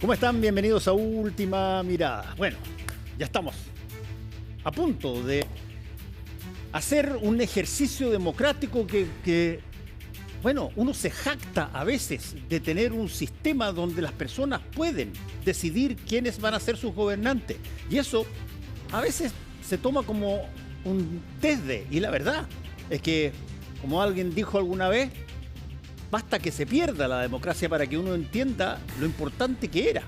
¿Cómo están? Bienvenidos a Última Mirada. Bueno, ya estamos a punto de hacer un ejercicio democrático que uno se jacta a veces de tener un sistema donde las personas pueden decidir quiénes van a ser sus gobernantes. Y eso a veces se toma como un desde. Y la verdad es que, como alguien dijo alguna vez, basta que se pierda la democracia para que uno entienda lo importante que era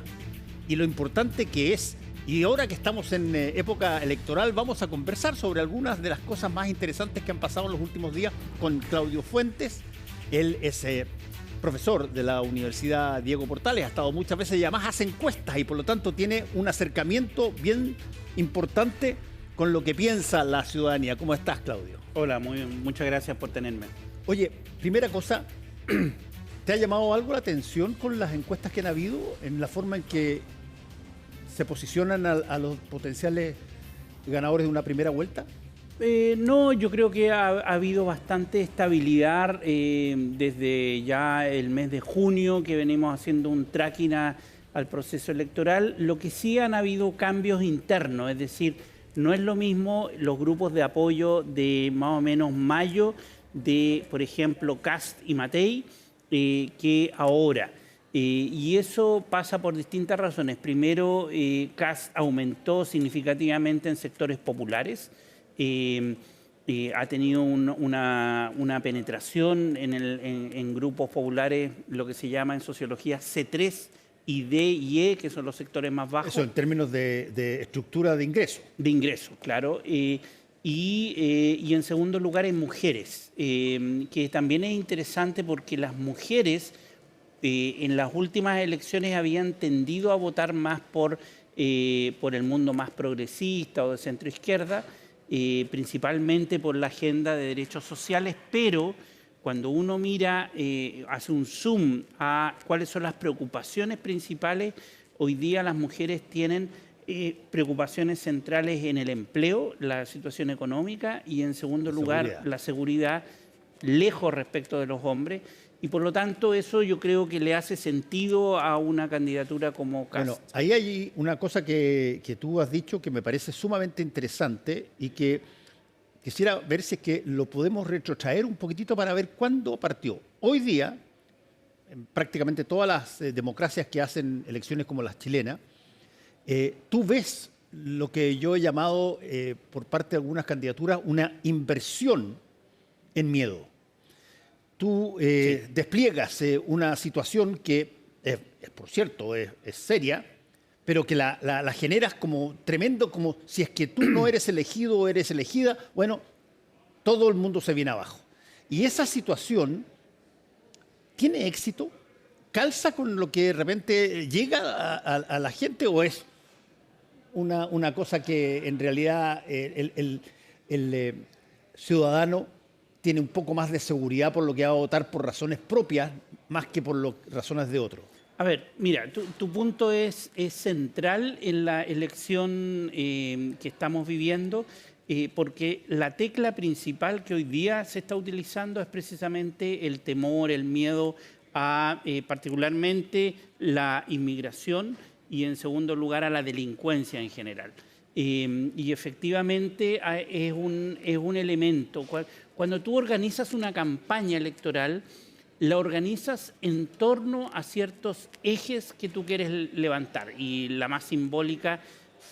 y lo importante que es. Y ahora que estamos en época electoral, vamos a conversar sobre algunas de las cosas más interesantes que han pasado en los últimos días con Claudio Fuentes. Él es profesor de la Universidad Diego Portales, ha estado muchas veces y además hace encuestas y por lo tanto tiene un acercamiento bien importante con lo que piensa la ciudadanía. ¿Cómo estás, Claudio? Hola, muchas gracias por tenerme. Oye, primera cosa, ¿te ha llamado algo la atención con las encuestas que han habido en la forma en que se posicionan a los potenciales ganadores de una primera vuelta? No, yo creo que ha habido bastante estabilidad desde ya el mes de junio que venimos haciendo un tracking al proceso electoral. Lo que sí han habido cambios internos, es decir, no es lo mismo los grupos de apoyo de más o menos mayo de, por ejemplo, Kast y Matei, que ahora. Y eso pasa por distintas razones. Primero, Kast aumentó significativamente en sectores populares. Ha tenido una penetración en grupos populares, lo que se llama en sociología C3 y D y E, que son los sectores más bajos. Eso en términos de estructura de ingreso. De ingreso, claro. Y en segundo lugar en mujeres, que también es interesante porque las mujeres en las últimas elecciones habían tendido a votar más por el mundo más progresista o de centro izquierda, principalmente por la agenda de derechos sociales, pero cuando uno mira, hace un zoom a cuáles son las preocupaciones principales, hoy día las mujeres tienen preocupaciones centrales en el empleo, la situación económica y en segundo lugar la seguridad, lejos respecto de los hombres. Y por lo tanto eso yo creo que le hace sentido a una candidatura como Kast. Bueno, ahí hay una cosa que tú has dicho que me parece sumamente interesante y que quisiera ver si es que lo podemos retrotraer un poquitito para ver cuándo partió. Hoy día, en prácticamente todas las democracias que hacen elecciones como las chilenas, tú ves lo que yo he llamado por parte de algunas candidaturas una inversión en miedo. Tú despliegas una situación que, por cierto, es seria, pero que la generas como tremendo, como si es que tú no eres elegido o eres elegida, bueno, todo el mundo se viene abajo. Y esa situación tiene éxito, calza con lo que de repente llega a la gente o es una cosa que en realidad el ciudadano tiene un poco más de seguridad por lo que va a votar por razones propias más que por razones de otros. A ver, mira, tu punto es central en la elección que estamos viviendo, porque la tecla principal que hoy día se está utilizando es precisamente el temor, el miedo a particularmente la inmigración y en segundo lugar a la delincuencia en general. Y efectivamente es un elemento. Cuando tú organizas una campaña electoral, la organizas en torno a ciertos ejes que tú quieres levantar. Y la más simbólica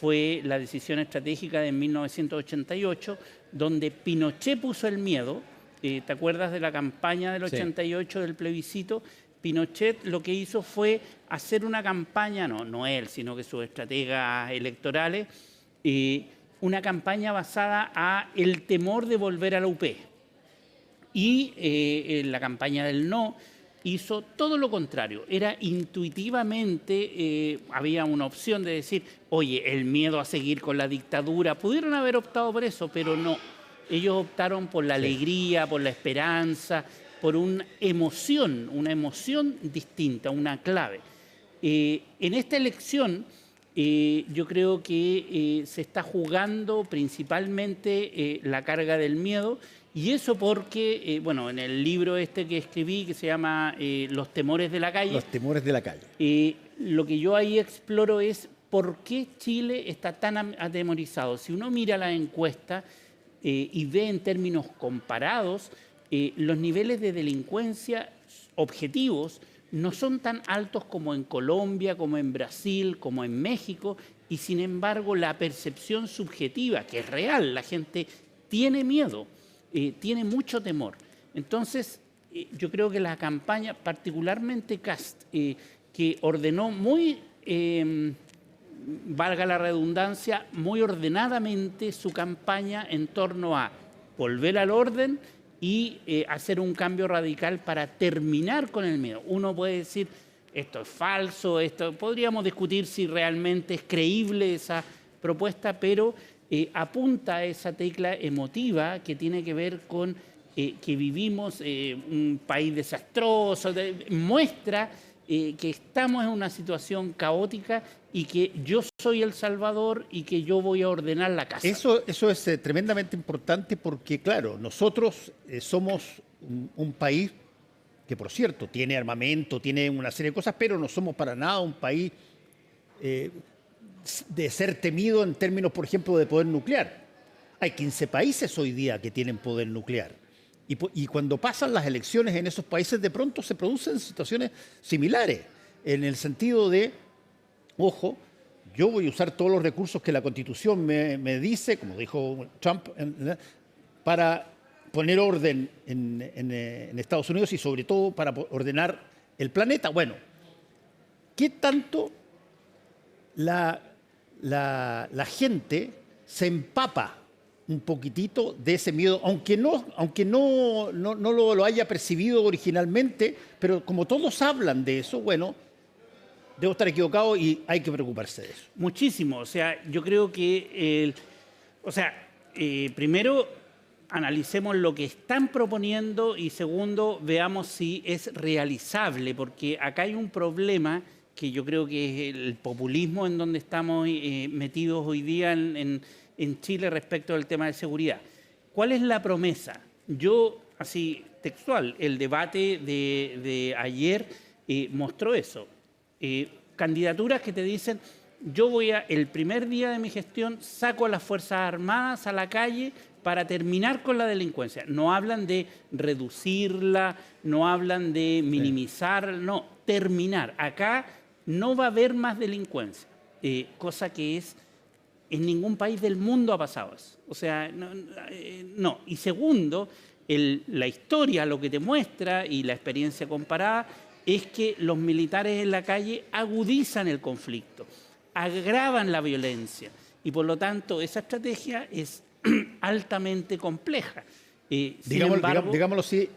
fue la decisión estratégica de 1988, donde Pinochet puso el miedo. ¿Te acuerdas de la campaña del 88, sí, del plebiscito? Pinochet lo que hizo fue hacer una campaña, no él, sino que sus estrategas electorales, una campaña basada a el temor de volver a la UP. Y en la campaña del no hizo todo lo contrario. Era intuitivamente, había una opción de decir, oye, el miedo a seguir con la dictadura. Pudieron haber optado por eso, pero no. Ellos optaron por la alegría, por la esperanza, por una emoción distinta, una clave. En esta elección yo creo que se está jugando principalmente la carga del miedo, y eso porque, bueno, en el libro este que escribí, que se llama Los temores de la calle. Los temores de la calle. lo que yo ahí exploro es por qué Chile está tan atemorizado. Si uno mira la encuesta y ve en términos comparados, los niveles de delincuencia objetivos no son tan altos como en Colombia, como en Brasil, como en México, y sin embargo la percepción subjetiva, que es real, la gente tiene miedo, tiene mucho temor. Entonces, yo creo que la campaña, particularmente Kast, que ordenó muy, valga la redundancia, muy ordenadamente su campaña en torno a volver al orden y hacer un cambio radical para terminar con el miedo. Uno puede decir, esto es falso, podríamos discutir si realmente es creíble esa propuesta, pero apunta a esa tecla emotiva que tiene que ver con que vivimos un país desastroso, muestra que estamos en una situación caótica y que yo soy el salvador y que yo voy a ordenar la casa. Eso es tremendamente importante porque, claro, nosotros somos un país que, por cierto, tiene armamento, tiene una serie de cosas, pero no somos para nada un país de ser temido en términos, por ejemplo, de poder nuclear. Hay 15 países hoy día que tienen poder nuclear. Y cuando pasan las elecciones en esos países, de pronto se producen situaciones similares, en el sentido de, ojo, yo voy a usar todos los recursos que la Constitución me dice, como dijo Trump, para poner orden en Estados Unidos y sobre todo para ordenar el planeta. Bueno, ¿qué tanto la gente se empapa un poquitito de ese miedo, aunque no lo haya percibido originalmente, pero como todos hablan de eso, bueno, debo estar equivocado y hay que preocuparse de eso? Muchísimo, o sea, yo creo que, primero analicemos lo que están proponiendo y segundo, veamos si es realizable, porque acá hay un problema que yo creo que es el populismo en donde estamos metidos hoy día en Chile respecto al tema de seguridad. ¿Cuál es la promesa? Yo, así textual, el debate de ayer mostró eso. Candidaturas que te dicen, yo el primer día de mi gestión saco a las Fuerzas Armadas a la calle para terminar con la delincuencia. No hablan de reducirla, no hablan de minimizar, no, terminar. Acá no va a haber más delincuencia, cosa que en ningún país del mundo ha pasado eso. O sea, no. Y segundo, la historia lo que te muestra y la experiencia comparada es que los militares en la calle agudizan el conflicto, agravan la violencia y por lo tanto esa estrategia es altamente compleja. Digámoslo así,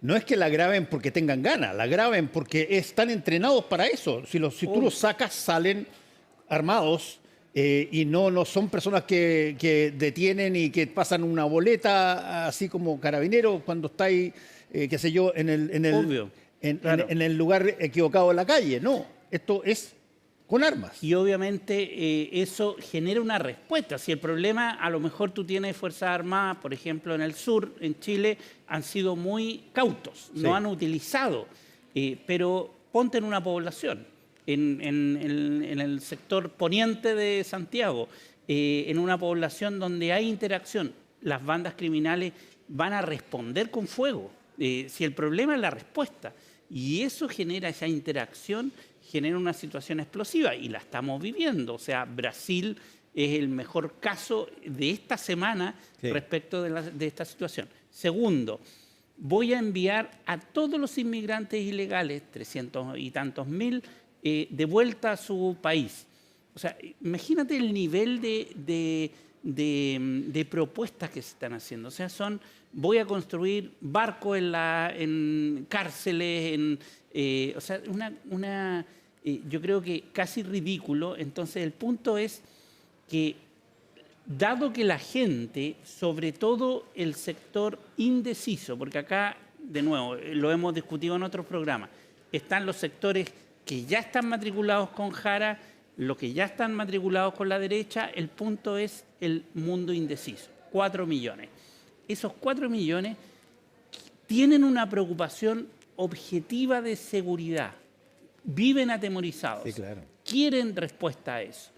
no es que la agraven porque tengan ganas, la agraven porque están entrenados para eso. Si tú los sacas, salen armados. Y no son personas que detienen y que pasan una boleta así como carabinero cuando está ahí, qué sé yo, en el lugar equivocado de la calle. No, esto es con armas. Y obviamente eso genera una respuesta. Si el problema, a lo mejor tú tienes Fuerzas Armadas, por ejemplo, en el sur, en Chile, han sido muy cautos, sí. No han utilizado, pero ponte en una población. En el sector poniente de Santiago, en una población donde hay interacción, las bandas criminales van a responder con fuego. Si el problema es la respuesta, y eso genera esa interacción, genera una situación explosiva, y la estamos viviendo. O sea, Brasil es el mejor caso de esta semana sí. Respecto de esta situación. Segundo, voy a enviar a todos los inmigrantes ilegales, 300 y tantos mil, de vuelta a su país. O sea, imagínate el nivel de propuestas que se están haciendo. O sea, voy a construir barcos en cárceles, o sea, yo creo que casi ridículo. Entonces, el punto es que, dado que la gente, sobre todo el sector indeciso, porque acá, de nuevo, lo hemos discutido en otros programas, están los sectores que ya están matriculados con Jara, los que ya están matriculados con la derecha, el punto es el mundo indeciso, 4 millones. Esos 4 millones tienen una preocupación objetiva de seguridad, viven atemorizados, Sí, claro. quieren respuesta a eso.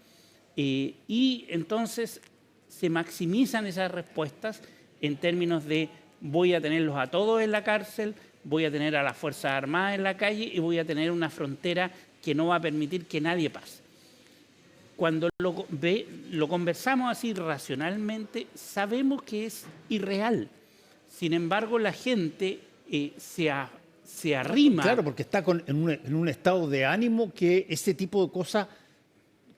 Y entonces se maximizan esas respuestas en términos de voy a tenerlos a todos en la cárcel, voy a tener a las Fuerzas Armadas en la calle y voy a tener una frontera que no va a permitir que nadie pase. Cuando lo conversamos así racionalmente, sabemos que es irreal. Sin embargo, la gente se arrima. Claro, porque está en un estado de ánimo que ese tipo de cosas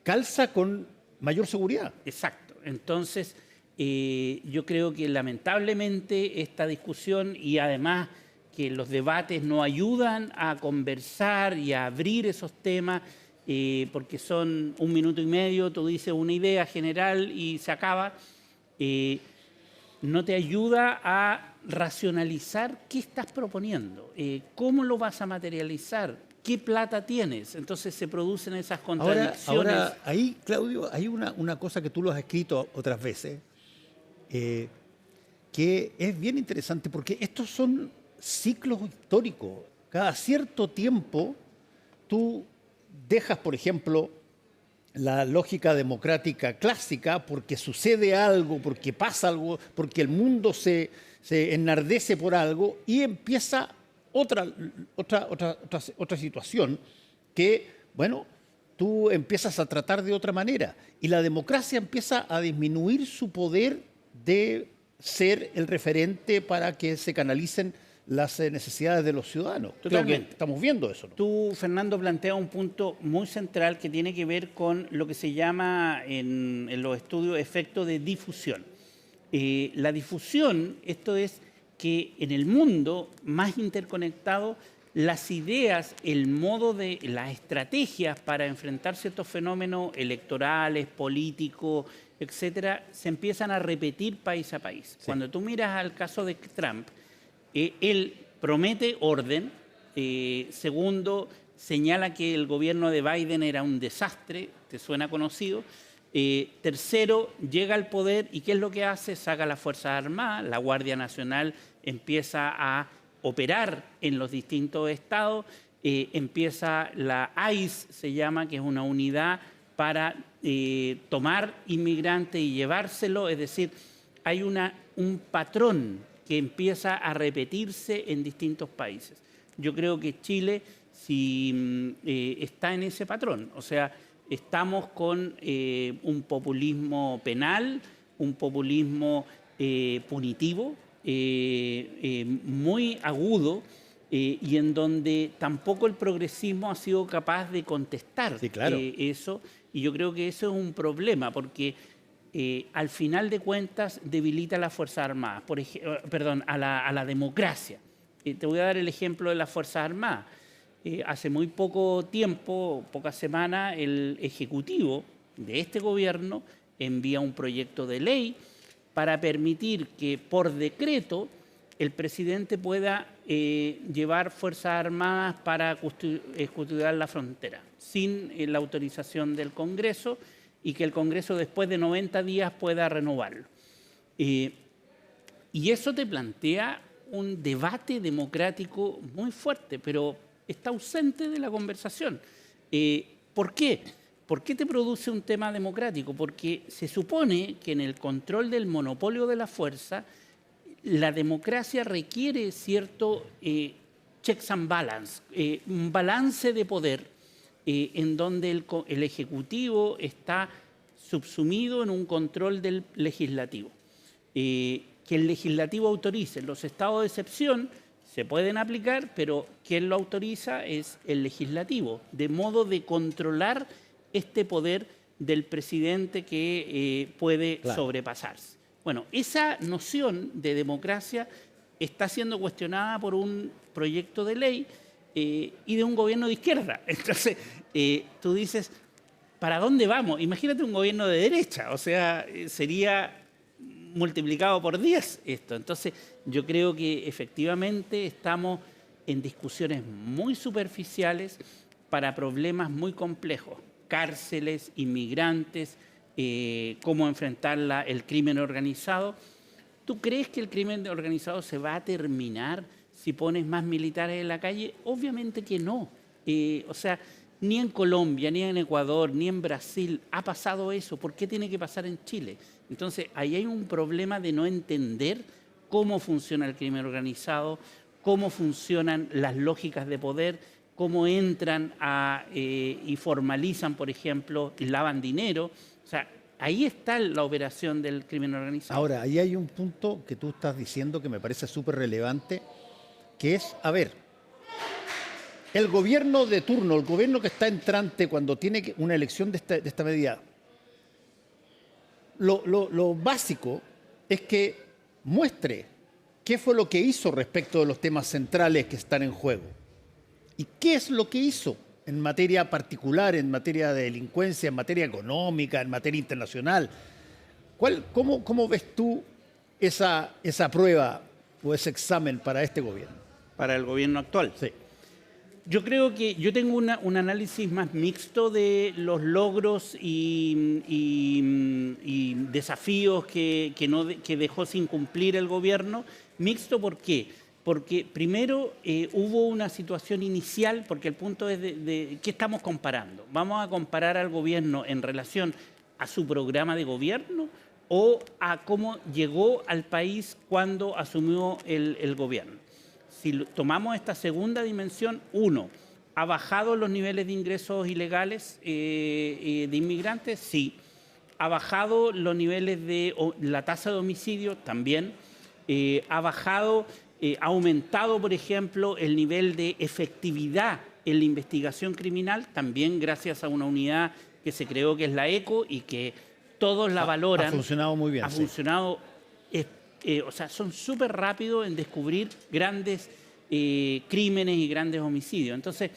calza con mayor seguridad. Exacto. Entonces, yo creo que lamentablemente esta discusión y además que los debates no ayudan a conversar y a abrir esos temas, porque son 1 minuto y medio, tú dices una idea general y se acaba, no te ayuda a racionalizar qué estás proponiendo, cómo lo vas a materializar, qué plata tienes. Entonces se producen esas contradicciones. Ahora ahí, Claudio, hay una cosa que tú lo has escrito otras veces, que es bien interesante porque estos son ciclos históricos. Cada cierto tiempo tú dejas, por ejemplo, la lógica democrática clásica porque sucede algo, porque pasa algo, porque el mundo se enardece por algo y empieza otra situación que, bueno, tú empiezas a tratar de otra manera y la democracia empieza a disminuir su poder de ser el referente para que se canalicen las necesidades de los ciudadanos. Totalmente. Creo que estamos viendo eso, ¿no? Tú, Fernando, planteas un punto muy central que tiene que ver con lo que se llama en los estudios efecto de difusión. La difusión, esto es que en el mundo más interconectado, las ideas, el modo de las estrategias para enfrentar ciertos fenómenos electorales, políticos, etcétera, se empiezan a repetir país a país. Sí. Cuando tú miras al caso de Trump, él promete orden, segundo, señala que el gobierno de Biden era un desastre, te suena conocido, tercero, llega al poder y ¿qué es lo que hace? Saca las Fuerzas Armadas, la Guardia Nacional empieza a operar en los distintos estados, empieza la ICE, se llama, que es una unidad para tomar inmigrantes y llevárselo, es decir, hay un patrón que empieza a repetirse en distintos países. Yo creo que Chile sí, está en ese patrón, o sea, estamos con un populismo penal, un populismo punitivo, muy agudo, y en donde tampoco el progresismo ha sido capaz de contestar sí, claro. Eso, y yo creo que eso es un problema, porque al final de cuentas debilita a las Fuerzas Armadas, a la democracia. Te voy a dar el ejemplo de las Fuerzas Armadas. Hace muy poco tiempo, pocas semanas, el Ejecutivo de este gobierno envía un proyecto de ley para permitir que por decreto el presidente pueda llevar Fuerzas Armadas para custodiar la frontera, sin la autorización del Congreso, y que el Congreso después de 90 días pueda renovarlo. Y eso te plantea un debate democrático muy fuerte, pero está ausente de la conversación. ¿Por qué? ¿Por qué te produce un tema democrático? Porque se supone que en el control del monopolio de la fuerza, la democracia requiere cierto checks and balance, un balance de poder, en donde el Ejecutivo está subsumido en un control del Legislativo. Que el Legislativo autorice. Los estados de excepción se pueden aplicar, pero quien lo autoriza es el Legislativo, de modo de controlar este poder del presidente que puede sobrepasarse. Bueno, esa noción de democracia está siendo cuestionada por un proyecto de ley y de un gobierno de izquierda. Entonces, tú dices, ¿para dónde vamos? Imagínate un gobierno de derecha, o sea, sería multiplicado por 10 esto. Entonces, yo creo que efectivamente estamos en discusiones muy superficiales para problemas muy complejos. Cárceles, inmigrantes, cómo enfrentar el crimen organizado. ¿Tú crees que el crimen organizado se va a terminar si pones más militares en la calle? Obviamente que no. O sea, ni en Colombia, ni en Ecuador, ni en Brasil ha pasado eso. ¿Por qué tiene que pasar en Chile? Entonces, ahí hay un problema de no entender cómo funciona el crimen organizado, cómo funcionan las lógicas de poder, cómo entran y formalizan, por ejemplo, y lavan dinero. O sea, ahí está la operación del crimen organizado. Ahora, ahí hay un punto que tú estás diciendo que me parece súper relevante, que es, a ver, el gobierno de turno, el gobierno que está entrante cuando tiene una elección de esta medida, lo básico es que muestre qué fue lo que hizo respecto de los temas centrales que están en juego. ¿Y qué es lo que hizo en materia particular, en materia de delincuencia, en materia económica, en materia internacional? ¿Cómo ves tú esa prueba o ese examen para este gobierno? Para el gobierno actual. Sí. Yo creo que yo tengo un análisis más mixto de los logros y desafíos que dejó sin cumplir el gobierno. Mixto, ¿por qué? Porque primero hubo una situación inicial, porque el punto es de ¿qué estamos comparando? ¿Vamos a comparar al gobierno en relación a su programa de gobierno o a cómo llegó al país cuando asumió el gobierno? Si tomamos esta segunda dimensión, uno, ¿ha bajado los niveles de ingresos ilegales de inmigrantes? Sí. ¿Ha bajado los niveles de la tasa de homicidio? También. ¿Ha bajado, ha aumentado, por ejemplo, el nivel de efectividad en la investigación criminal? También gracias a una unidad que se creó, que es la ECO, y que todos la valoran. Ha funcionado muy bien. Ha funcionado. O sea, son súper rápidos en descubrir grandes crímenes y grandes homicidios. Entonces,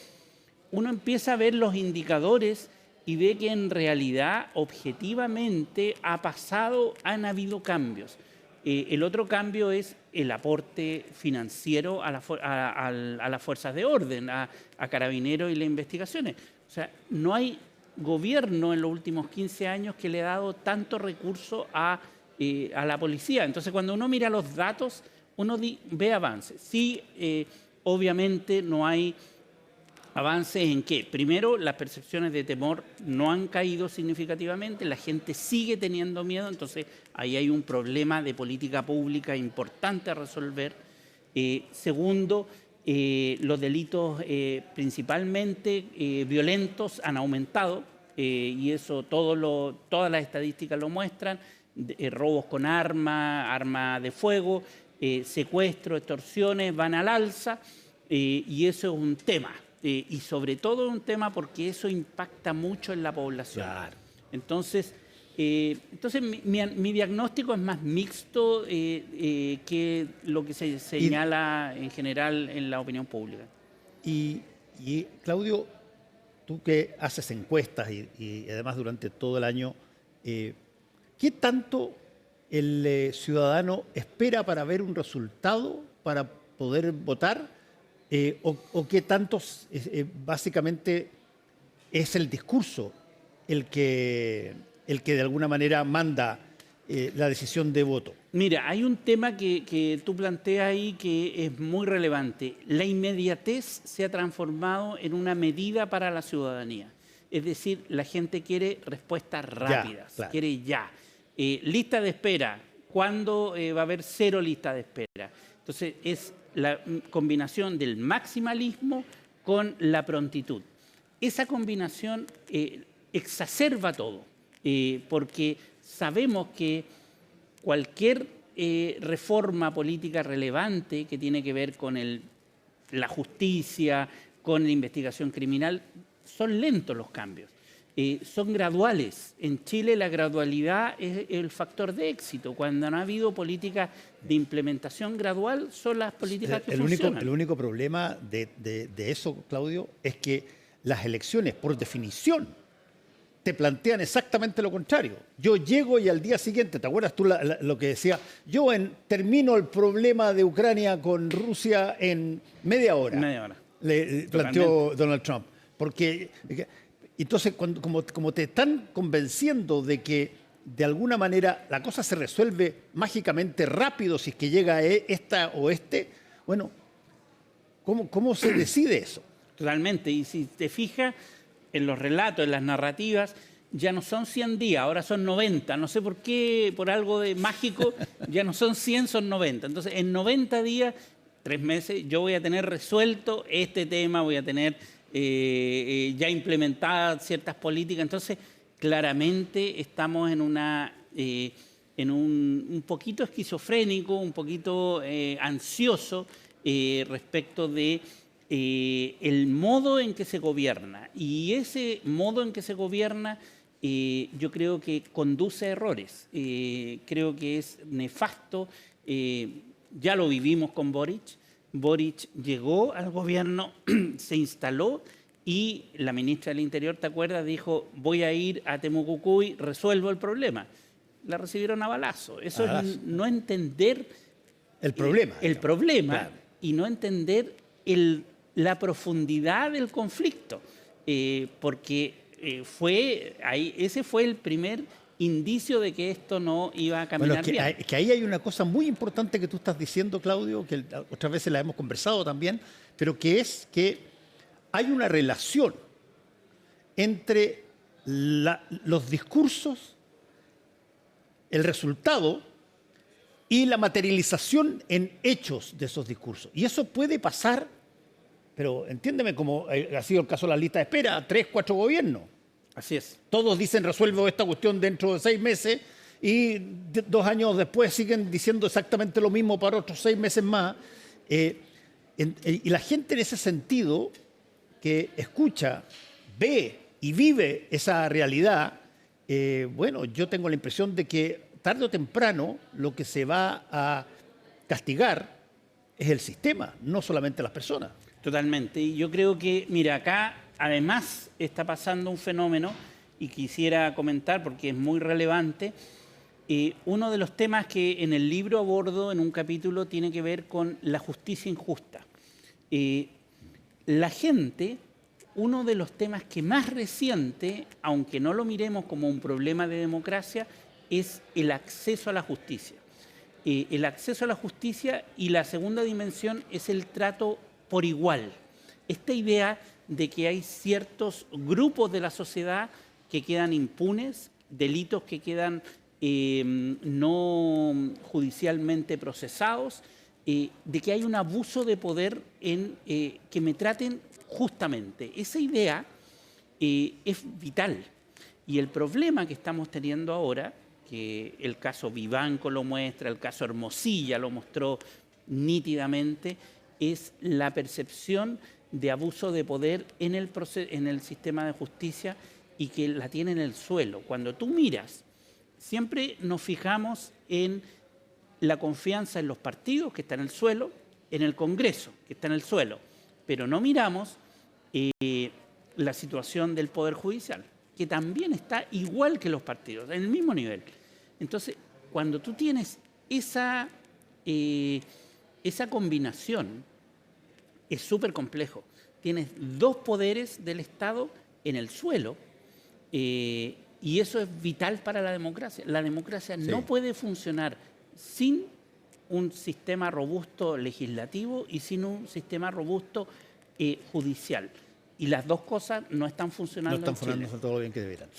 uno empieza a ver los indicadores y ve que en realidad, objetivamente, han habido cambios. El otro cambio es el aporte financiero a las fuerzas de orden, a Carabineros y las investigaciones. O sea, no hay gobierno en los últimos 15 años que le ha dado tanto recurso a la policía. Entonces, cuando uno mira los datos, uno ve avances. Sí, obviamente no hay avances en qué. Primero, las percepciones de temor no han caído significativamente, la gente sigue teniendo miedo, entonces ahí hay un problema de política pública importante a resolver. Segundo, los delitos principalmente violentos han aumentado y eso todas las estadísticas lo muestran. Robos con arma de fuego, secuestros, extorsiones van al alza y eso es un tema. Y sobre todo es un tema porque eso impacta mucho en la población. Claro. Entonces mi diagnóstico es más mixto que lo que se señala en general en la opinión pública. Y Claudio, tú que haces encuestas y además durante todo el año, ¿qué tanto el ciudadano espera para ver un resultado, para poder votar? ¿O qué tanto básicamente es el discurso el que de alguna manera manda la decisión de voto? Mira, hay un tema que tú planteas ahí que es muy relevante. La inmediatez se ha transformado en una medida para la ciudadanía. Es decir, la gente quiere respuestas rápidas, claro. Quiere ya. Lista de espera, ¿cuándo va a haber 0 lista de espera? Entonces, es la combinación del maximalismo con la prontitud. Esa combinación exacerba todo, porque sabemos que cualquier reforma política relevante que tiene que ver con la justicia, con la investigación criminal, son lentos los cambios. Son graduales. En Chile la gradualidad es el factor de éxito. Cuando no ha habido políticas de implementación gradual, son las políticas que funcionan. El único problema de eso, Claudio, es que las elecciones, por definición, te plantean exactamente lo contrario. Yo llego y al día siguiente, ¿te acuerdas tú lo que decía? Yo termino el problema de Ucrania con Rusia en media hora. Media hora. Le planteó Donald Trump. Porque entonces, como te están convenciendo de que de alguna manera la cosa se resuelve mágicamente rápido si es que llega esta o este, bueno, ¿cómo se decide eso? Totalmente. Y si te fijas en los relatos, en las narrativas, ya no son 100 días, ahora son 90. No sé por qué, por algo de mágico, ya no son 100, son 90. Entonces, en 90 días, 3 meses, yo voy a tener resuelto este tema, voy a tener ya implementadas ciertas políticas. Entonces, claramente estamos en un poquito esquizofrénico, un poquito ansioso respecto de el modo en que se gobierna. Y ese modo en que se gobierna yo creo que conduce a errores. Creo que es nefasto. Ya lo vivimos con Boric. Boric llegó al gobierno, se instaló y la ministra del Interior, ¿te acuerdas? Dijo, voy a ir a Temucucuy, resuelvo el problema. La recibieron a balazo. Eso es no entender el problema. El problema, claro. Y no entender la profundidad del conflicto. Porque ese fue el primer indicio de que esto no iba a caminar bien. Que ahí hay una cosa muy importante que tú estás diciendo, Claudio, que otras veces la hemos conversado también, pero que es que hay una relación entre los discursos, el resultado y la materialización en hechos de esos discursos. Y eso puede pasar, pero entiéndeme, como ha sido el caso de la lista de espera, 3, 4 gobiernos. Así es. Todos dicen resuelvo esta cuestión dentro de 6 meses y 2 años después siguen diciendo exactamente lo mismo para otros 6 meses más. Y la gente en ese sentido que escucha, ve y vive esa realidad, bueno, yo tengo la impresión de que tarde o temprano lo que se va a castigar es el sistema, no solamente las personas. Totalmente. Y yo creo que, mira, acá además está pasando un fenómeno y quisiera comentar porque es muy relevante. Uno de los temas que en el libro abordo en un capítulo tiene que ver con la justicia injusta. La gente, uno de los temas que más reciente, aunque no lo miremos como un problema de democracia, es el acceso a la justicia. El acceso a la justicia, y la segunda dimensión es el trato por igual. Esta idea de que hay ciertos grupos de la sociedad que quedan impunes, delitos que quedan no judicialmente procesados, de que hay un abuso de poder en que me traten justamente. Esa idea es vital. Y el problema que estamos teniendo ahora, que el caso Vivanco lo muestra, el caso Hermosilla lo mostró nítidamente, es la percepción de abuso de poder en el sistema de justicia y que la tiene en el suelo. Cuando tú miras, siempre nos fijamos en la confianza en los partidos, que está en el suelo, en el Congreso, que está en el suelo, pero no miramos la situación del Poder Judicial, que también está igual que los partidos, en el mismo nivel. Entonces, cuando tú tienes esa combinación, es súper complejo. Tienes 2 poderes del Estado en el suelo y eso es vital para la democracia. La democracia no puede funcionar sin un sistema robusto legislativo y sin un sistema robusto judicial. Y las 2 cosas no están funcionando. No están funcionando todo lo bien que deberían.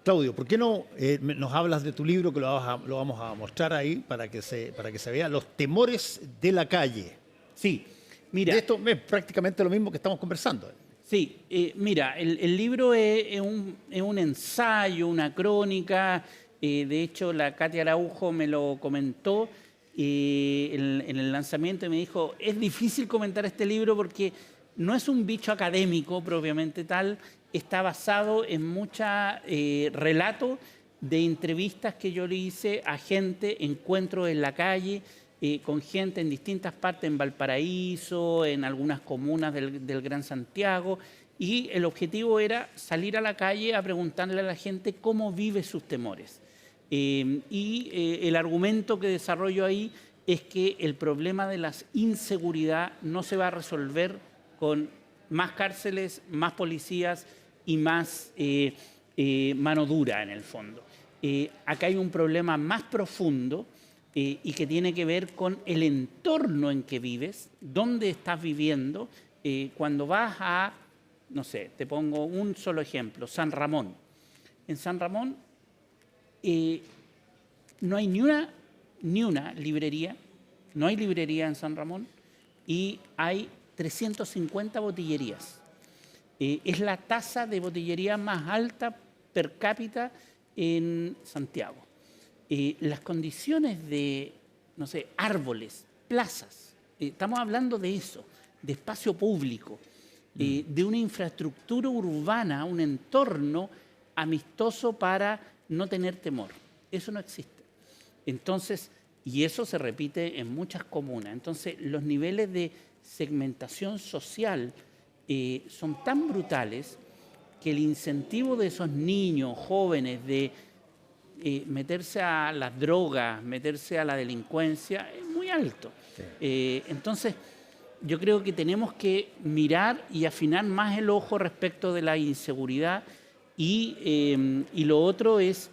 Claudio, ¿por qué no nos hablas de tu libro, que lo vamos a mostrar ahí para que se vea, Los temores de la calle? Sí, mira. Esto es prácticamente lo mismo que estamos conversando. Sí, mira, el libro es un ensayo, una crónica. De hecho, la Katia Araujo me lo comentó en el lanzamiento y me dijo, es difícil comentar este libro porque no es un bicho académico propiamente tal, está basado en muchos relatos de entrevistas que yo le hice a gente, encuentros en la calle, con gente en distintas partes, en Valparaíso, en algunas comunas del Gran Santiago, y el objetivo era salir a la calle a preguntarle a la gente cómo vive sus temores. El argumento que desarrollo ahí es que el problema de la inseguridad no se va a resolver con más cárceles, más policías y más mano dura en el fondo. Acá hay un problema más profundo y que tiene que ver con el entorno en que vives, dónde estás viviendo cuando vas a, no sé, te pongo un solo ejemplo, San Ramón. En San Ramón no hay ni una librería, no hay librería en San Ramón y hay 350 botillerías. Es la tasa de botillería más alta per cápita en Santiago. Las condiciones de, no sé, árboles, plazas, estamos hablando de eso, de espacio público, de una infraestructura urbana, un entorno amistoso para no tener temor. Eso no existe. Entonces, y eso se repite en muchas comunas. Entonces, los niveles de segmentación social son tan brutales que el incentivo de esos niños, jóvenes, de meterse a las drogas, meterse a la delincuencia, es muy alto. Sí. Entonces, yo creo que tenemos que mirar y afinar más el ojo respecto de la inseguridad y lo otro es,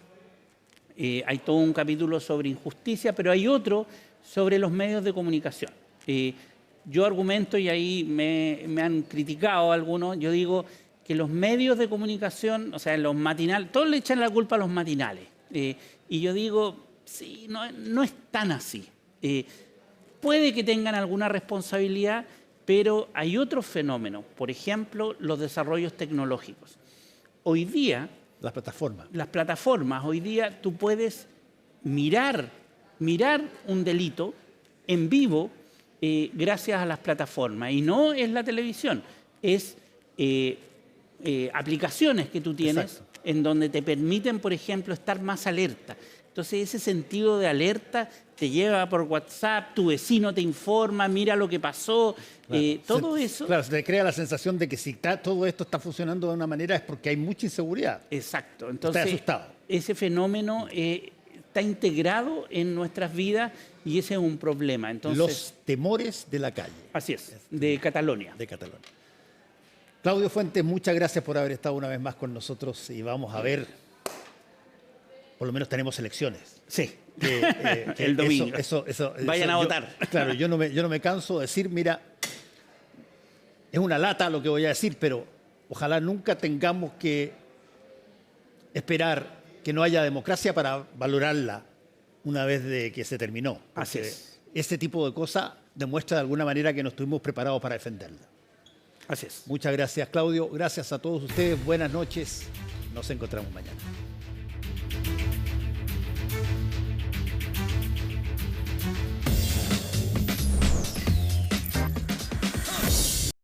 hay todo un capítulo sobre injusticia, pero hay otro sobre los medios de comunicación. Yo argumento, y ahí me han criticado algunos, yo digo que los medios de comunicación, o sea, los matinales, todos le echan la culpa a los matinales. Y yo digo, sí, no es tan así. Puede que tengan alguna responsabilidad, pero hay otros fenómenos. Por ejemplo, los desarrollos tecnológicos. Hoy día... Las plataformas. Las plataformas. Hoy día tú puedes mirar un delito en vivo gracias a las plataformas. Y no es la televisión, es aplicaciones que tú tienes. Exacto. En donde te permiten, por ejemplo, estar más alerta. Entonces, ese sentido de alerta te lleva por WhatsApp, tu vecino te informa, mira lo que pasó, claro. Todo eso... Claro, se te crea la sensación de que si todo esto está funcionando de una manera es porque hay mucha inseguridad. Exacto. Entonces, estás asustado. Ese fenómeno está integrado en nuestras vidas y ese es un problema. Entonces, los temores de la calle. Así es, de Cataluña. De Cataluña. Claudio Fuentes, muchas gracias por haber estado una vez más con nosotros y vamos a ver, por lo menos tenemos elecciones. Sí, el domingo. Vayan a votar. Claro, yo no me canso de decir, mira, es una lata lo que voy a decir, pero ojalá nunca tengamos que esperar que no haya democracia para valorarla una vez de que se terminó. Así es. Este tipo de cosas demuestra de alguna manera que no estuvimos preparados para defenderla. Así es. Muchas gracias, Claudio. Gracias a todos ustedes. Buenas noches. Nos encontramos mañana.